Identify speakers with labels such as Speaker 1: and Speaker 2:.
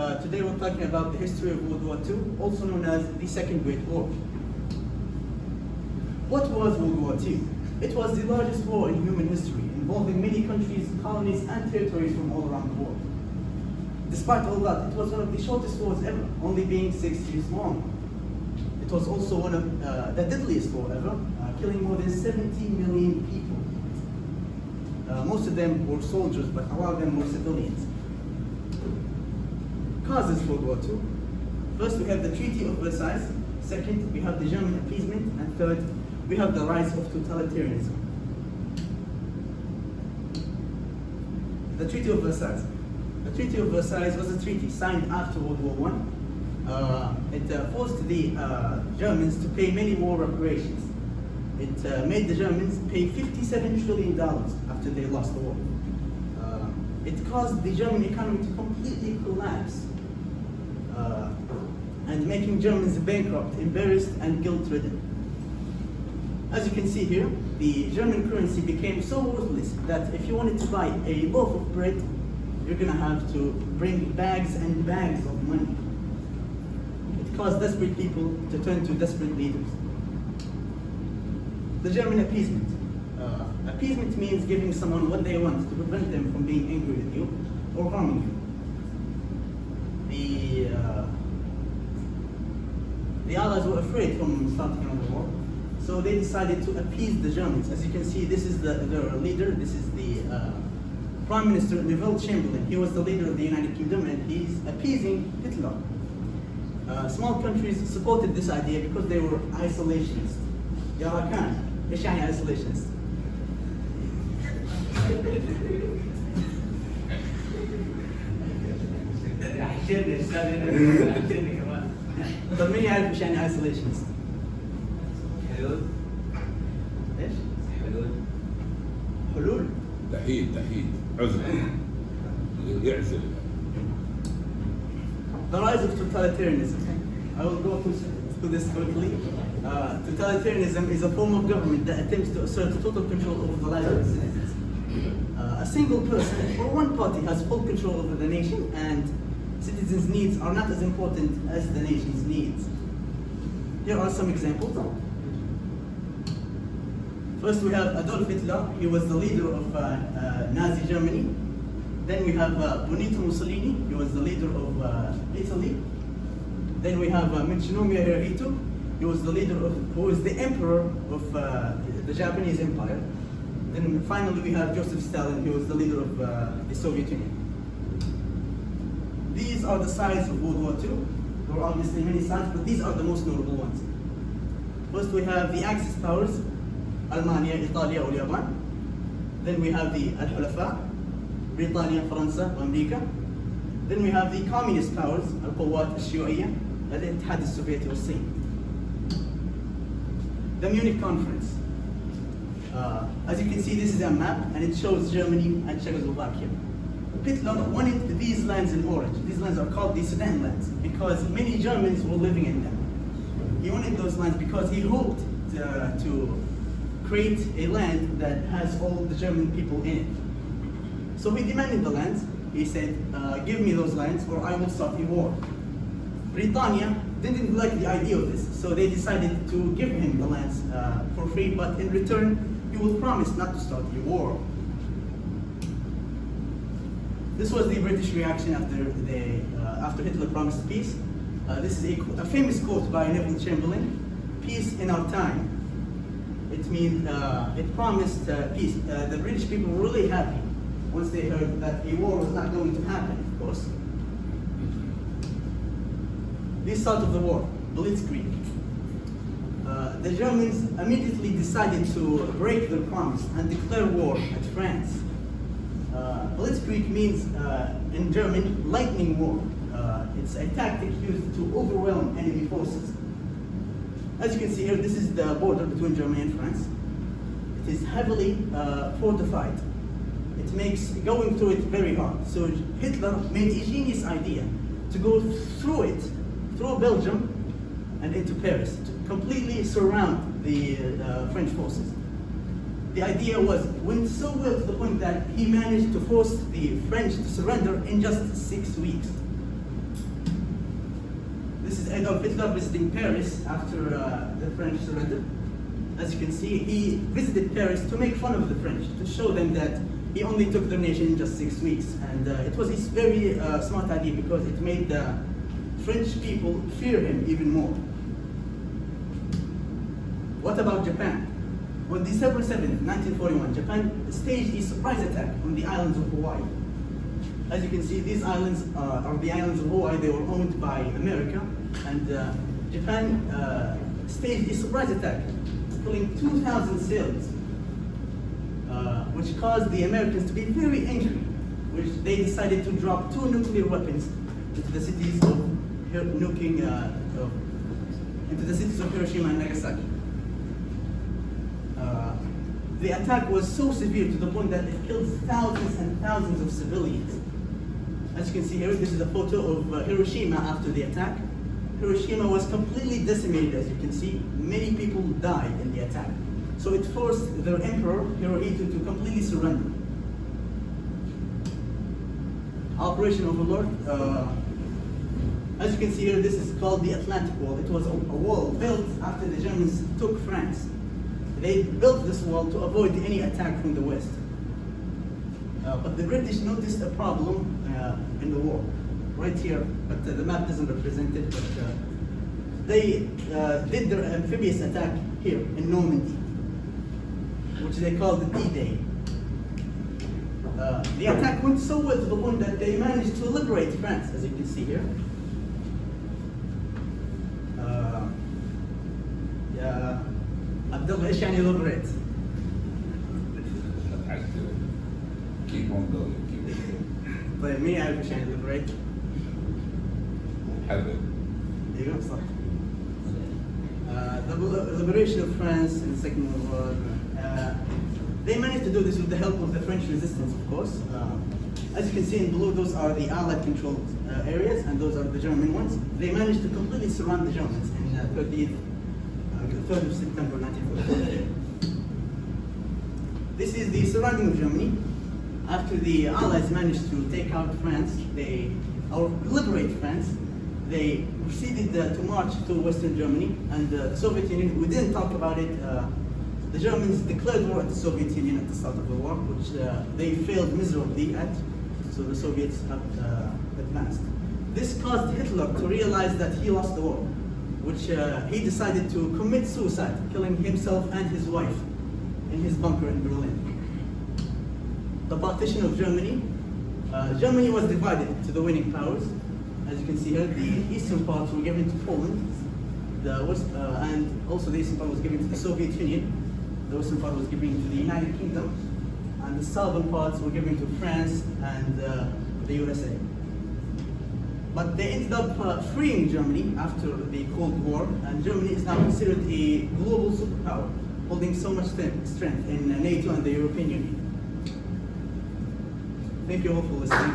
Speaker 1: Today we're talking about the history of World War II, also known as the Second Great War. What was World War II? It was the largest war in human history, involving many countries, colonies, and territories from all around the world. Despite all that, it was one of the shortest wars ever, only being 6 years long. It was also one of the deadliest war ever, killing more than 70 million people. Most of them were soldiers, but a lot of them were civilians. Causes for World War II. First, we have the Treaty of Versailles. Second, we have the German appeasement. And third, we have the rise of totalitarianism. The Treaty of Versailles. The Treaty of Versailles was a treaty signed after World War I. It forced the Germans to pay many war reparations. It made the Germans pay $57 trillion after they lost the war. It caused the German economy to completely collapse, and making Germans bankrupt, embarrassed, and guilt-ridden. As you can see here, the German currency became so worthless that if you wanted to buy a loaf of bread, you're gonna have to bring bags and bags of money. It caused desperate people to turn to desperate leaders. The German appeasement. Appeasement means giving someone what they want to prevent them from being angry with you or harming you. The Allies were afraid from starting another war, so they decided to appease the Germans. As you can see, this is their leader. This is the Prime Minister Neville Chamberlain. He was the leader of the United Kingdom, and he's appeasing Hitler. Small countries supported this idea because they were isolationists. يا راكان، ايش يعني isolationist؟ طب مين يعرف ايش يعني isolationist؟
Speaker 2: حلول.
Speaker 1: ايش؟
Speaker 2: حلول.
Speaker 1: حلول؟
Speaker 3: تحيد عزل يعزل.
Speaker 1: The rise of totalitarianism. I will go through this quickly. Totalitarianism is a form of government that attempts to assert total control over the lives of its citizens. A single person or one party has full control over the nation, and citizens' needs are not as important as the nation's needs. Here are some examples. First, we have Adolf Hitler. He was the leader of Nazi Germany. Then we have Benito Mussolini. He was the leader of Italy. Then we have Michinobu Hirohito. He was the leader of, who was the emperor of the Japanese Empire. Then finally we have Joseph Stalin. He was the leader of the Soviet Union. These are the sides of World War II. There are obviously many sides, but these are the most notable ones. First we have the Axis powers, Almania, Italia, or Japan. Then we have the Al-Hulafa, Britannia, França, America. Then we have the communist powers, Al-Quwat Al-Shiyu'iyya, Al-Ittihad Al-Sovieti والصين. The Munich Conference. As you can see, this is a map, and it shows Germany and Czechoslovakia. Hitler wanted these lands in orange. These lands are called the Sudan lands because many Germans were living in them. He wanted those lands because he hoped to create a land that has all the German people in it. So he demanded the lands. He said, give me those lands or I will start a war. Britannia didn't like the idea of this, so they decided to give him the lands for free, but in return, he will promise not to start a war. This was the British reaction after Hitler promised peace. This is a famous quote by Neville Chamberlain: "Peace in our time." It means it promised peace. The British people were really happy once they heard that a war was not going to happen, of course. The start of the war, Blitzkrieg. The Germans immediately decided to break their promise and declare war at France. Blitzkrieg means, in German, lightning war. It's a tactic used to overwhelm enemy forces. As you can see here, this is the border between Germany and France. It is heavily fortified. It makes going through it very hard. So Hitler made a genius idea to go through it, through Belgium and into Paris, to completely surround the French forces. The idea went so well to the point that he managed to force the French to surrender in just 6 weeks. This is Adolf Hitler visiting Paris after the French surrender. As you can see, he visited Paris to make fun of the French, to show them that he only took their nation in just 6 weeks. And it was his very smart idea because it made the French people fear him even more. What about Japan? On December 7th, 1941, Japan staged a surprise attack on the islands of Hawaii. As you can see, these islands are the islands of Hawaii. They were owned by America, and Japan staged a surprise attack, killing 2,000 sailors, which caused the Americans to be very angry, which they decided to drop 2 nuclear weapons into the cities of Hiroshima and Nagasaki. The attack was so severe to the point that it killed thousands and thousands of civilians. As you can see here, this is a photo of Hiroshima after the attack. Hiroshima was completely decimated, as you can see. Many people died in the attack. So it forced their emperor, Hirohito, to completely surrender. Operation Overlord. As you can see here, this is called the Atlantic Wall. It was a wall built after the Germans took France. They built this wall to avoid any attack from the west. But the British noticed a problem in the wall, right here, but the map doesn't represent it, but they did their amphibious attack here in Normandy, which they called the D-Day. The attack went so well to the point that they managed to liberate France, as you can see here. Abdullah, ايش يعني liberate?
Speaker 3: Keep on going. Keep on going.
Speaker 1: طيب مين يعرف ايش يعني liberate؟
Speaker 3: حبل.
Speaker 1: ايوه صح. The liberation of France in the Second World War. They managed to do this with the help of the French resistance, of course. As you can see in blue, those are the Allied controlled areas, and those are the German ones. They managed to completely surround the Germans in 3rd of September 1944. This is the surrounding of Germany. After the Allies managed to take out France, or liberate France, they proceeded to march to Western Germany, and the Soviet Union, we didn't talk about it, the Germans declared war at the Soviet Union at the start of the war, which they failed miserably at, so the Soviets have advanced. This caused Hitler to realize that he lost the war, which he decided to commit suicide, killing himself and his wife in his bunker in Berlin. The partition of Germany. Germany was divided to the winning powers. As you can see here, the eastern parts were given to Poland, and also the eastern part was given to the Soviet Union. The western part was given to the United Kingdom, and the southern parts were given to France and the USA. But they ended up freeing Germany after the Cold War, and Germany is now considered a global superpower, holding so much strength in NATO and the European Union. Thank you all for listening.